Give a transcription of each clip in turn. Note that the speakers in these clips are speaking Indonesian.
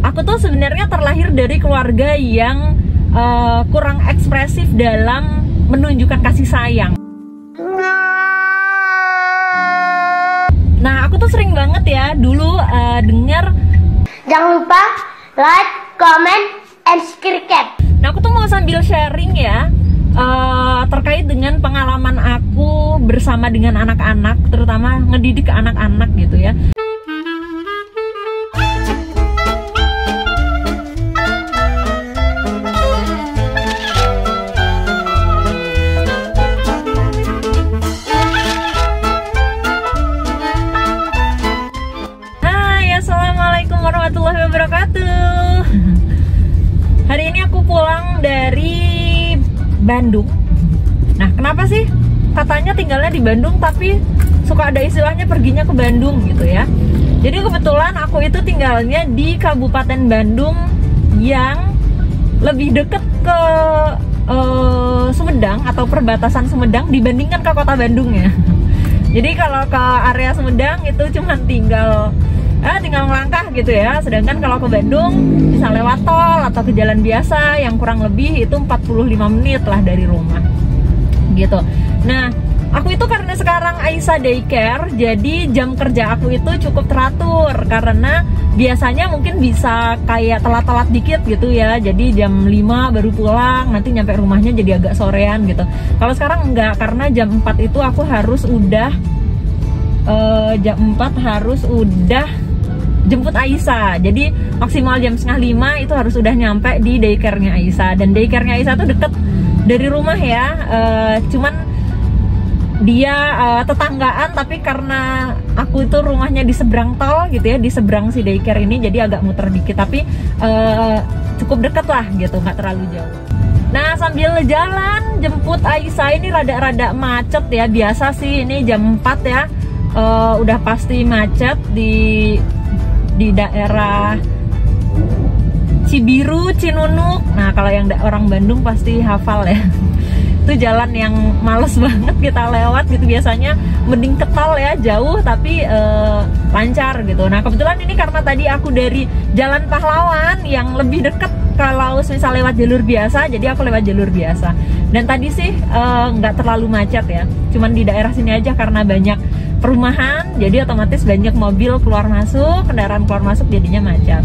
Aku tuh sebenarnya terlahir dari keluarga yang kurang ekspresif dalam menunjukkan kasih sayang. Nah, aku tuh sering banget ya dulu dengar, jangan lupa like, comment, and subscribe. Nah, aku tuh mau sambil sharing ya terkait dengan pengalaman aku bersama dengan anak-anak, terutama ngedidik ke anak-anak gitu ya. Assalamualaikum warahmatullahi wabarakatuh. Hari ini aku pulang dari Bandung. Nah, kenapa sih katanya tinggalnya di Bandung tapi suka ada istilahnya perginya ke Bandung gitu ya. Jadi kebetulan aku itu tinggalnya di Kabupaten Bandung yang lebih deket ke Sumedang atau perbatasan Sumedang dibandingkan ke kota Bandung ya. Jadi kalau ke area Sumedang itu cuma tinggal ngelangkah gitu ya. Sedangkan kalau ke Bandung bisa lewat tol atau ke jalan biasa yang kurang lebih itu 45 menit lah dari rumah gitu. Nah, aku itu karena sekarang Aisyah daycare, jadi jam kerja aku itu cukup teratur. Karena biasanya mungkin bisa kayak telat-telat dikit gitu ya. Jadi jam 5 baru pulang, nanti nyampe rumahnya jadi agak sorean gitu. Kalau sekarang enggak, karena jam 4 itu aku harus udah jam 4 harus udah jemput Aisyah. Jadi maksimal jam 4:30 itu harus udah nyampe di daycare-nya Aisyah. Dan daycare-nya Aisyah tuh deket dari rumah ya, cuman dia tetanggaan, tapi karena aku itu rumahnya di seberang tol gitu ya, di seberang si daycare ini, jadi agak muter dikit, tapi cukup deket lah gitu, nggak terlalu jauh. Nah, sambil jalan jemput Aisyah ini rada-rada macet ya. Biasa sih ini jam 4 ya, udah pasti macet di daerah Cibiru, Cinunuk. Nah, kalau yang orang Bandung pasti hafal ya. Itu jalan yang males banget kita lewat gitu. Biasanya mending ke tol ya, jauh tapi lancar gitu. Nah, kebetulan ini karena tadi aku dari Jalan Pahlawan yang lebih deket kalau misal lewat jalur biasa, jadi aku lewat jalur biasa. Dan tadi sih nggak terlalu macet ya, cuman di daerah sini aja karena banyak perumahan, jadi otomatis banyak mobil keluar masuk, kendaraan keluar masuk, jadinya macet.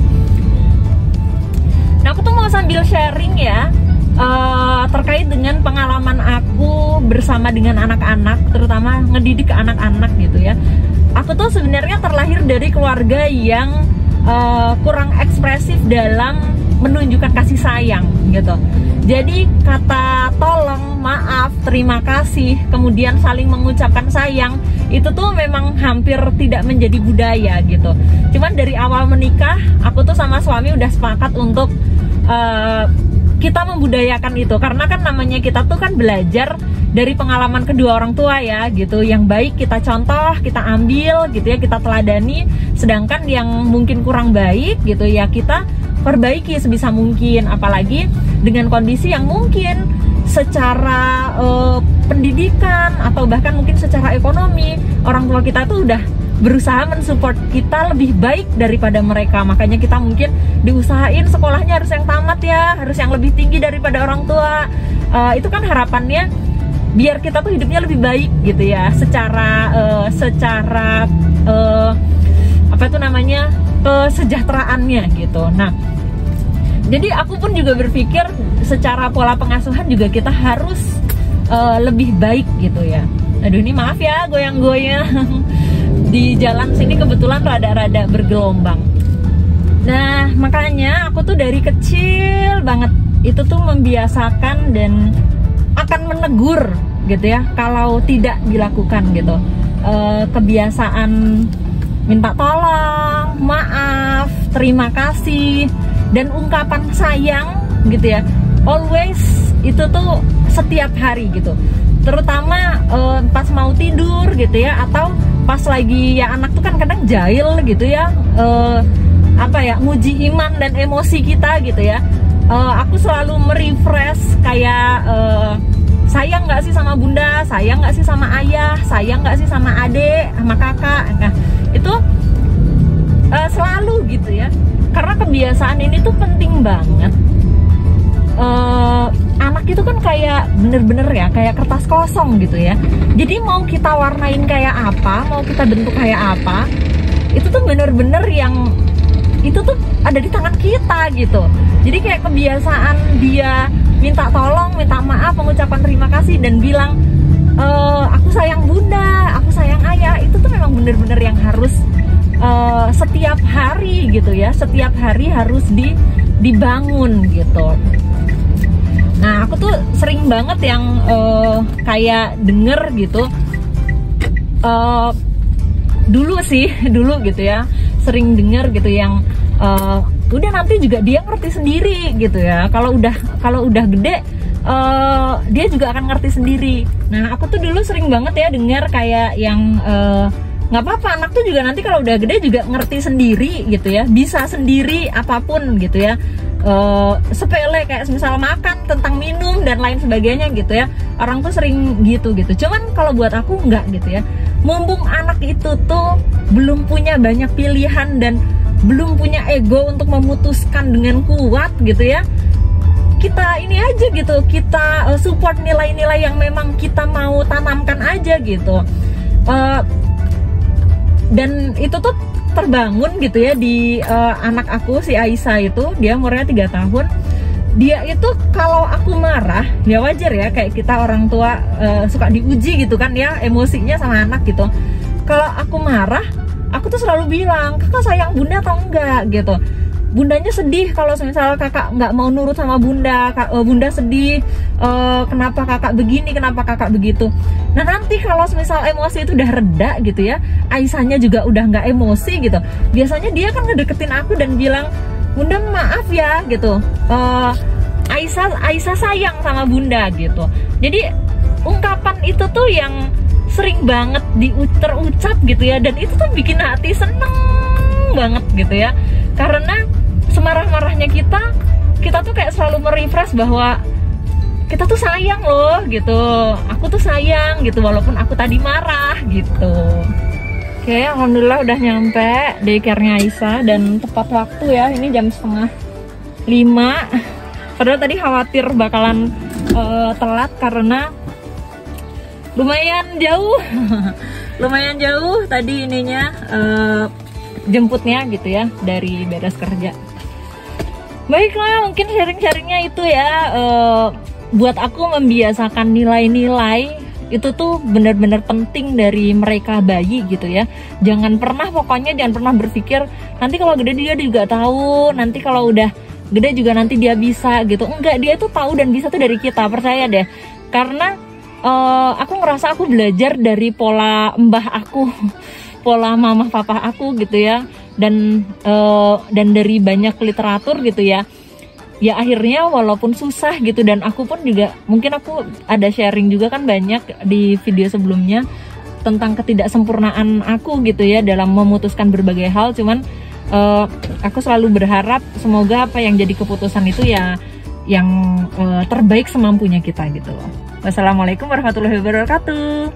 Nah, aku tuh mau sambil sharing ya terkait dengan pengalaman aku bersama dengan anak-anak, terutama ngedidik ke anak-anak gitu ya. Aku tuh sebenarnya terlahir dari keluarga yang kurang ekspresif dalam menunjukkan kasih sayang gitu. Jadi kata tolong, maaf, terima kasih, kemudian saling mengucapkan sayang, itu tuh memang hampir tidak menjadi budaya gitu. Cuman dari awal menikah, aku tuh sama suami udah sepakat untuk kita membudayakan itu. Karena kan namanya kita tuh kan belajar dari pengalaman kedua orang tua ya gitu. Yang baik kita contoh, kita ambil gitu ya, kita teladani. Sedangkan yang mungkin kurang baik gitu ya, kita perbaiki sebisa mungkin. Apalagi dengan kondisi yang mungkin secara pendidikan atau bahkan mungkin secara ekonomi, orang tua kita tuh udah berusaha mensupport kita lebih baik daripada mereka. Makanya kita mungkin diusahain sekolahnya harus yang tamat ya, harus yang lebih tinggi daripada orang tua. Itu kan harapannya biar kita tuh hidupnya lebih baik gitu ya, secara apa itu namanya, kesejahteraannya gitu. Nah, jadi aku pun juga berpikir secara pola pengasuhan juga kita harus lebih baik gitu ya. Aduh, ini maaf ya goyang-goyang. Di jalan sini kebetulan rada-rada bergelombang. Nah, makanya aku tuh dari kecil banget itu tuh membiasakan dan akan menegur gitu ya kalau tidak dilakukan gitu. Kebiasaan minta tolong, maaf, terima kasih, dan ungkapan sayang gitu ya, always itu tuh setiap hari gitu. Terutama pas mau tidur gitu ya, atau pas lagi ya anak tuh kan kadang jahil gitu ya, nguji iman dan emosi kita gitu ya. Aku selalu merefresh kayak sayang nggak sih sama bunda, sayang nggak sih sama ayah, sayang nggak sih sama adik, sama kakak. Nah, itu selalu gitu ya. karena kebiasaan ini tuh penting banget. Anak itu kan kayak bener-bener ya, kayak kertas kosong gitu ya. Jadi mau kita warnain kayak apa, mau kita bentuk kayak apa, itu tuh bener-bener yang itu tuh ada di tangan kita gitu. Jadi kayak kebiasaan dia minta tolong, minta maaf, mengucapkan terima kasih dan bilang aku sayang bunda, aku sayang ayah, itu tuh memang bener-bener yang harus setiap hari gitu ya, setiap hari harus dibangun gitu. Nah aku tuh sering banget yang kayak denger gitu, dulu gitu ya, sering denger gitu yang udah nanti juga dia ngerti sendiri gitu ya, kalau udah gede dia juga akan ngerti sendiri. Nah aku tuh dulu sering banget ya dengar kayak yang nggak apa-apa, anak tuh juga nanti kalau udah gede juga ngerti sendiri gitu ya, bisa sendiri apapun gitu ya. Sepele kayak misal makan, tentang minum dan lain sebagainya gitu ya, orang tuh sering gitu. Cuman kalau buat aku enggak gitu ya, mumpung anak itu tuh belum punya banyak pilihan dan belum punya ego untuk memutuskan dengan kuat gitu ya, kita ini aja gitu, kita support nilai-nilai yang memang kita mau tanamkan aja gitu. Dan itu tuh terbangun gitu ya di anak aku, si Aisyah itu, dia umurnya 3 tahun. Dia itu kalau aku marah, ya wajar ya, kayak kita orang tua suka diuji gitu kan ya, emosinya sama anak gitu. Kalau aku marah, aku tuh selalu bilang, kakak sayang bunda atau enggak gitu. Bundanya sedih kalau misal kakak nggak mau nurut sama bunda, bunda sedih, kenapa kakak begini, kenapa kakak begitu. Nah nanti kalau misal emosi itu udah reda gitu ya, Aisyahnya juga udah nggak emosi gitu, biasanya dia kan ngedeketin aku dan bilang, bunda maaf ya gitu, Aisyah sayang sama bunda gitu. Jadi ungkapan itu tuh yang sering banget terucap gitu ya, dan itu tuh bikin hati seneng banget gitu ya, karena semarah-marahnya kita tuh kayak selalu merefresh bahwa kita tuh sayang loh gitu, aku tuh sayang gitu walaupun aku tadi marah gitu. Oke, alhamdulillah udah nyampe daycare-nya Aisyah dan tepat waktu ya, ini jam 4:30. Padahal tadi khawatir bakalan telat karena lumayan jauh tadi ininya jemputnya gitu ya dari beres kerja. Baiklah, mungkin sharing-sharingnya itu ya, buat aku membiasakan nilai-nilai itu tuh benar-benar penting dari mereka bayi gitu ya. Jangan pernah berpikir nanti kalau gede dia juga tahu, nanti kalau udah gede juga nanti dia bisa gitu. Enggak, dia tuh tahu dan bisa tuh dari kita, percaya deh. Karena aku ngerasa aku belajar dari pola mbah aku, pola mama papa aku gitu ya, dan dari banyak literatur gitu ya. Ya akhirnya walaupun susah gitu, dan aku pun juga mungkin aku ada sharing juga kan banyak di video sebelumnya tentang ketidaksempurnaan aku gitu ya dalam memutuskan berbagai hal. Cuman aku selalu berharap semoga apa yang jadi keputusan itu ya yang terbaik semampunya kita gitu loh. Wassalamualaikum warahmatullahi wabarakatuh.